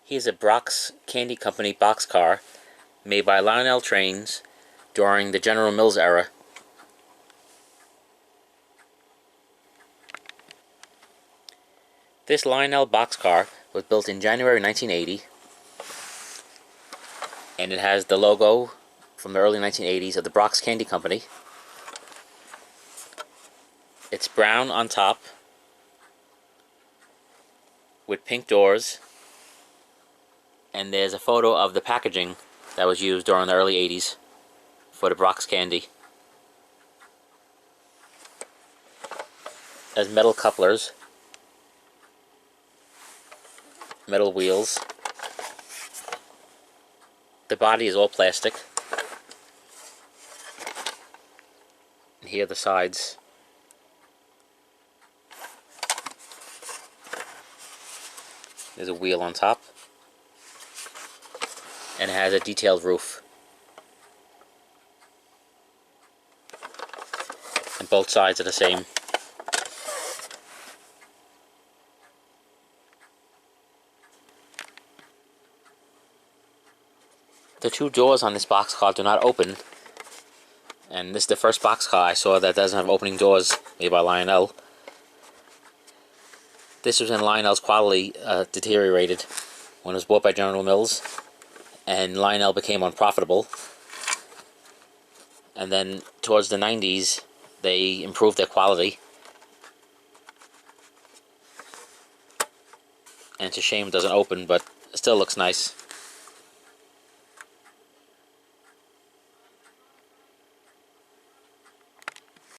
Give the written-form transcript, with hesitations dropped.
Here's a Brock's Candy Company boxcar made by Lionel trains during the General Mills era. This Lionel boxcar was built in January 1980, and it has the logo from the early 1980s of the Brock's Candy Company. It's brown on top with pink doors, and there's a photo of the packaging that was used during the early 80s for the Brock's candy. It has metal couplers, metal wheels. The body is all plastic. And here are the sides. There's a wheel on top. And it has a detailed roof. And both sides are the same. The two doors on this boxcar do not open, and this is the first boxcar I saw that doesn't have opening doors, made by Lionel. This was when Lionel's quality deteriorated when it was bought by General Mills, and Lionel became unprofitable. And then towards the 90s, they improved their quality. And it's a shame it doesn't open, but it still looks nice.